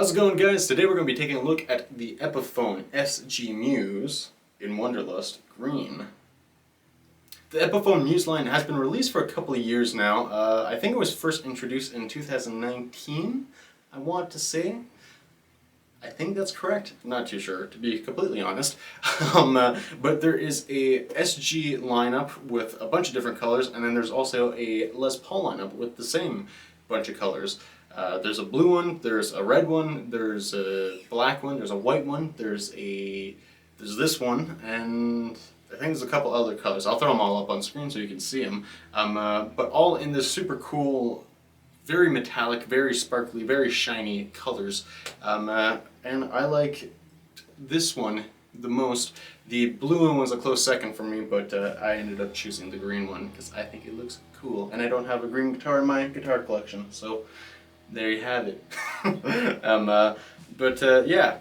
How's it going, guys? Today we're going to be taking a look at the Epiphone SG Muse in Wanderlust Green. The Epiphone Muse line has been released for a couple of years now. I think it was first introduced in 2019, I want to say. I think that's correct. I'm not too sure, to be completely honest. But there is a SG lineup with a bunch of different colors, and then there's also a Les Paul lineup with the same bunch of colors. There's a blue one, there's a red one, there's a black one, there's a white one, there's this one, and I think there's a couple other colors. I'll throw them all up on screen so you can see them. But all in this super cool, very metallic, very sparkly, very shiny colors. And I like this one the most. The blue one was a close second for me, but I ended up choosing the green one because I think it looks cool. And I don't have a green guitar in my guitar collection, so there you have it. Yeah,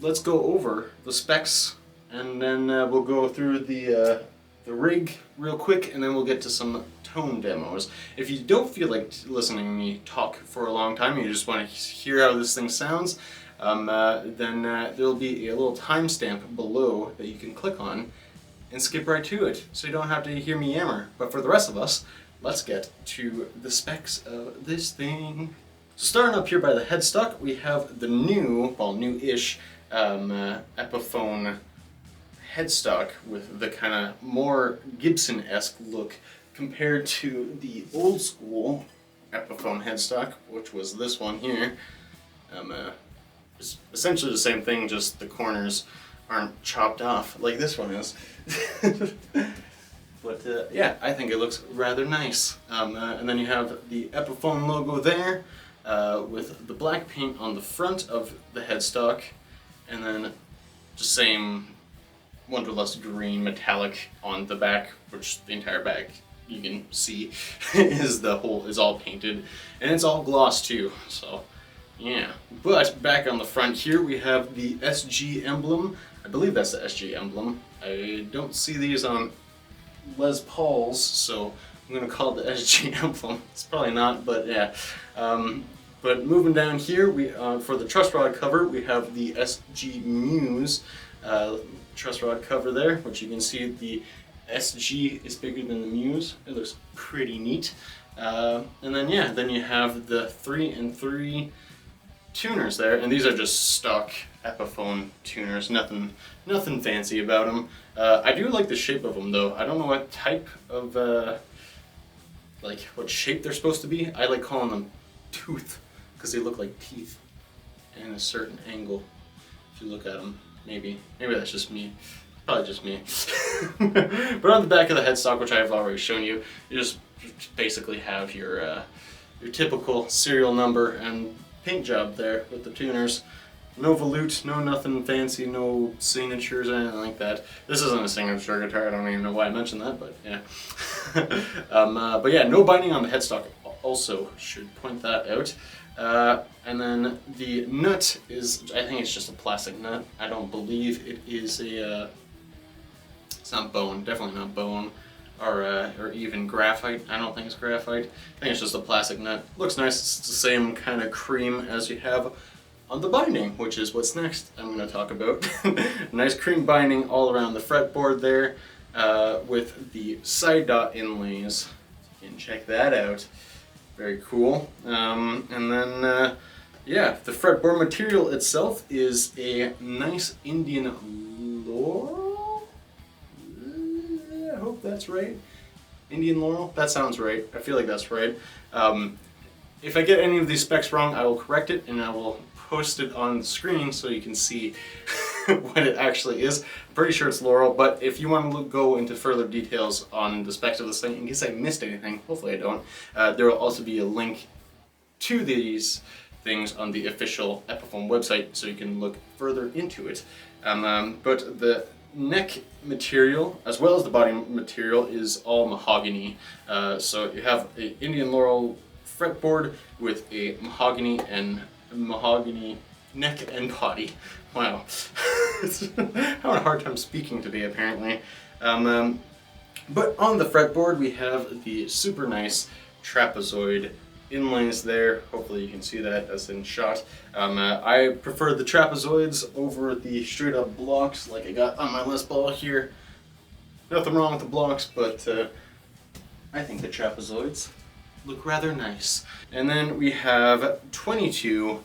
let's go over the specs, and then we'll go through the rig real quick, and then we'll get to some tone demos. If you don't feel like listening to me talk for a long time, and you just want to hear how this thing sounds, then there'll be a little timestamp below that you can click on and skip right to it, so you don't have to hear me yammer. But for the rest of us, let's get to the specs of this thing. So starting up here by the headstock, we have the new, well, new-ish Epiphone headstock with the kind of more Gibson-esque look compared to the old school Epiphone headstock, which was this one here. It's essentially the same thing, just the corners aren't chopped off like this one is. But yeah, I think it looks rather nice. And then you have the Epiphone logo there, with the black paint on the front of the headstock, and then the same Wanderlust green metallic on the back, which the entire back you can see is all painted, and it's all gloss too. So yeah. But back on the front here we have the SG emblem. I believe that's the SG emblem. I don't see these on Les Paul's, so I'm going to call it the SG emblem. It's probably not, but yeah. But moving down here, we for the truss rod cover, we have the SG Muse truss rod cover there, which you can see the SG is bigger than the Muse. It looks pretty neat. And then yeah, then you have the 3-in-3 tuners there, and these are just stock Epiphone tuners, nothing fancy about them. I do like the shape of them though. I don't know what type of, like what shape they're supposed to be. I like calling them tooth because they look like teeth in a certain angle. If you look at them, maybe that's just me. Probably just me. But on the back of the headstock, which I have already shown you, you just basically have your typical serial number and paint job there with the tuners. No volute, no nothing fancy, no signatures or anything like that. This isn't a signature guitar, I don't even know why I mentioned that, but yeah. But yeah, no binding on the headstock also, should point that out. And then the nut is, I think it's just a plastic nut. I don't believe it is it's not bone, definitely not bone, or even graphite. I don't think it's graphite. I think it's just a plastic nut. Looks nice, it's the same kind of cream as you have on the binding, which is what's next I'm going to talk about. Nice cream binding all around the fretboard there, with the side dot inlays. You can check that out. Very cool. And then, yeah, the fretboard material itself is a nice Indian laurel? I hope that's right. Indian laurel? That sounds right. I feel like that's right. If I get any of these specs wrong, I will correct it, and I will post it on the screen so you can see what it actually is. I'm pretty sure it's laurel, but if you want to go into further details on the specs of this thing, in case I missed anything, hopefully I don't, there will also be a link to these things on the official Epiphone website so you can look further into it. But the neck material, as well as the body material, is all mahogany. So you have an Indian laurel fretboard with a mahogany neck and body. Wow. I'm having a hard time speaking today, apparently. But on the fretboard we have the super nice trapezoid inlays there. Hopefully you can see that as in shot. I prefer the trapezoids over the straight up blocks like I got on my Les Paul here. Nothing wrong with the blocks, but I think the trapezoids look rather nice. And then we have 22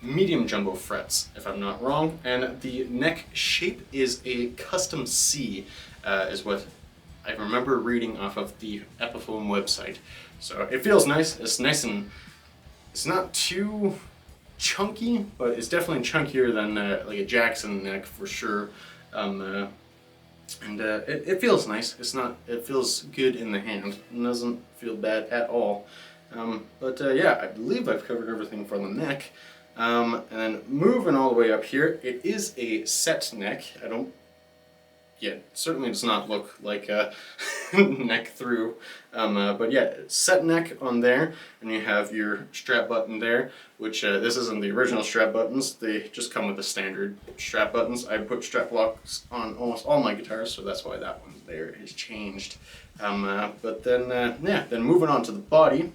medium jumbo frets, if I'm not wrong, and the neck shape is a custom C, is what I remember reading off of the Epiphone website. So it feels nice. It's nice and it's not too chunky, but it's definitely chunkier than like a Jackson neck for sure. It feels nice. It feels good in the hand. It doesn't feel bad at all. Yeah, I believe I've covered everything for the neck. And then moving all the way up here, it is a set neck. It certainly does not look like a neck through. But yeah, set neck on there, and you have your strap button there, which this isn't the original strap buttons. They just come with the standard strap buttons. I put strap locks on almost all my guitars, so that's why that one there is changed. Then moving on to the body,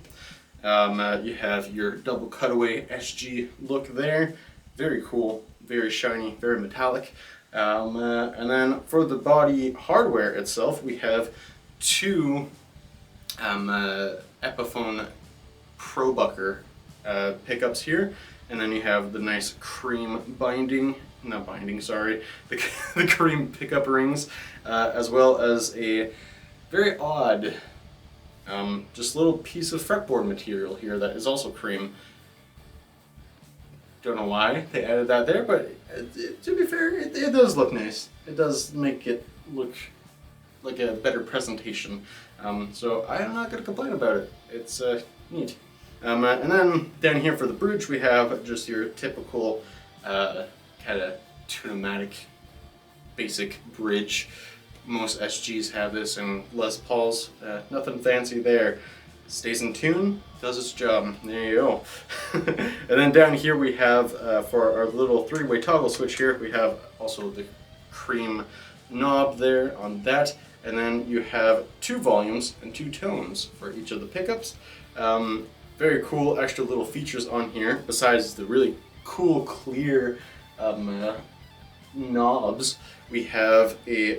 you have your double cutaway SG look there. Very cool, very shiny, very metallic. And then for the body hardware itself, we have two Epiphone Probucker pickups here, and then you have the nice cream the cream pickup rings, as well as a very odd just little piece of fretboard material here that is also cream. Don't know why they added that there, but to be fair, it does look nice. It does make it look like a better presentation. So I'm not going to complain about it. It's neat. And then down here for the bridge, we have just your typical kind of tunematic basic bridge. Most SGs have this, and Les Pauls, nothing fancy there. Stays in tune, does its job. There you go. And then down here we have, for our little three-way toggle switch here, we have also the cream knob there on that. And then you have 2 volumes and 2 tones for each of the pickups. Very cool extra little features on here, besides the really cool clear knobs. We have a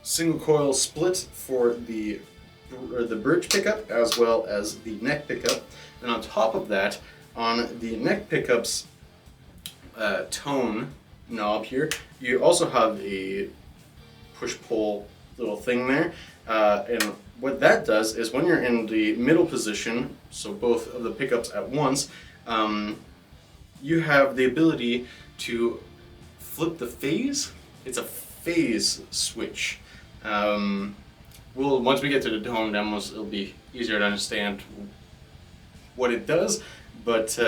single coil split for the bridge pickup as well as the neck pickup, and on top of that, on the neck pickup's tone knob here, you also have a push-pull little thing there, and what that does is when you're in the middle position, so both of the pickups at once, you have the ability to flip the phase. It's a phase switch. Once we get to the tone demos, it'll be easier to understand what it does, but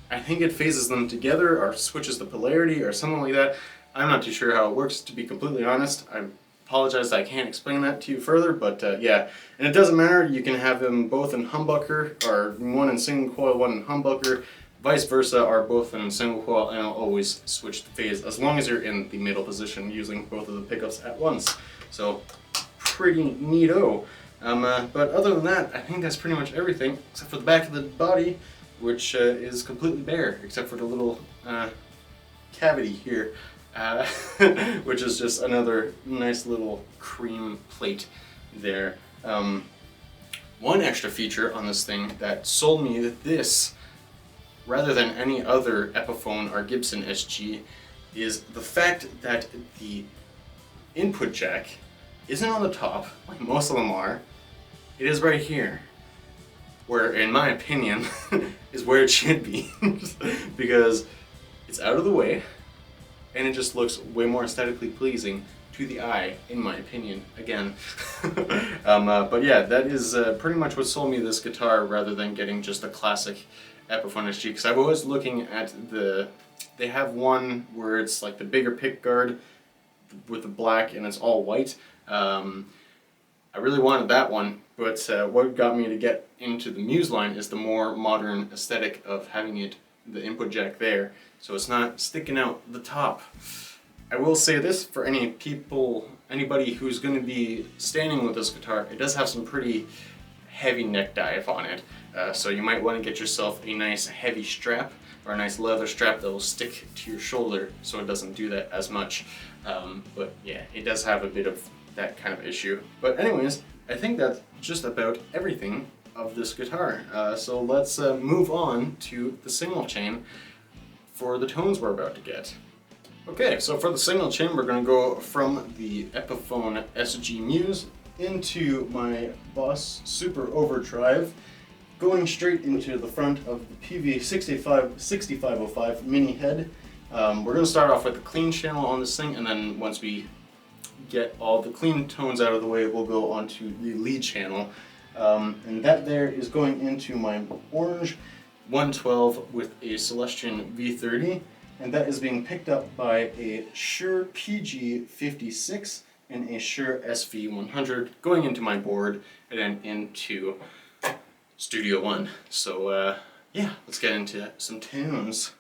I think it phases them together or switches the polarity or something like that. I'm not too sure how it works, to be completely honest. I apologize I can't explain that to you further, but yeah. And it doesn't matter, you can have them both in humbucker, or one in single coil, one in humbucker, vice versa, or both in single coil, and I'll always switch the phase as long as you're in the middle position using both of the pickups at once. So pretty neato. But other than that, I think that's pretty much everything, except for the back of the body, which is completely bare, except for the little cavity here, which is just another nice little cream plate there. One extra feature on this thing that sold me that this, rather than any other Epiphone or Gibson SG, is the fact that the input jack isn't on the top, like most of them are. It is right here, where, in my opinion, is where it should be, because it's out of the way, and it just looks way more aesthetically pleasing to the eye, in my opinion, again. But yeah, that is pretty much what sold me this guitar, rather than getting just a classic Epiphone SG, because I was always looking at they have one where it's like the bigger pick guard with the black and it's all white. I really wanted that one, but what got me to get into the Muse line is the more modern aesthetic of having the input jack there, so it's not sticking out the top. I will say this, for anybody who's going to be standing with this guitar, it does have some pretty heavy neck dive on it. So you might want to get yourself a nice heavy strap or a nice leather strap that will stick to your shoulder so it doesn't do that as much. But yeah, it does have a bit of that kind of issue. But anyways, I think that's just about everything of this guitar. So let's move on to the single chain for the tones we're about to get. Okay, so for the single chain, we're going to go from the Epiphone SG Muse into my Boss Super Overdrive, going straight into the front of the PV 6505 mini head. We're going to start off with a clean channel on this thing, and then once we get all the clean tones out of the way, we'll go onto the lead channel. And that there is going into my orange 112 with a Celestion V30, and that is being picked up by a Shure PG56 and a Shure SV100 going into my board and then into Studio One. So yeah, let's get into some tunes.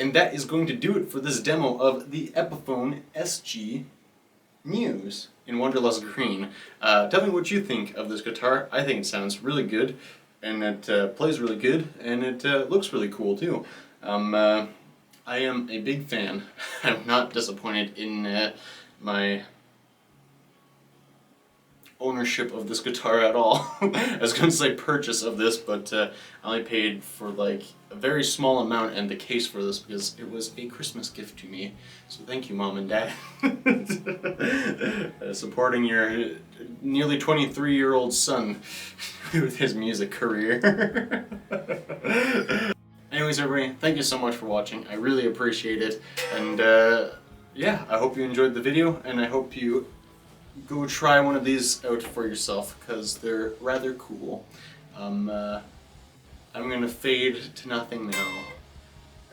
And that is going to do it for this demo of the Epiphone SG Muse in Wanderlust Green. Tell me what you think of this guitar. I think it sounds really good, and it plays really good, and it looks really cool too. I am a big fan. I'm not disappointed in my ownership of this guitar at all. I was going to say purchase of this, but I only paid for like a very small amount and the case for this because it was a Christmas gift to me. So thank you, Mom and Dad. Supporting your nearly 23-year-old son with his music career. Anyways, everybody, thank you so much for watching. I really appreciate it. And yeah, I hope you enjoyed the video, and I hope you go try one of these out for yourself because they're rather cool. I'm gonna fade to nothing now,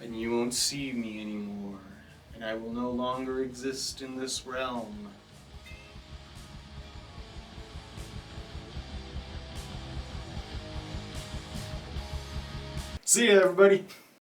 and you won't see me anymore, and I will no longer exist in this realm. See ya, everybody!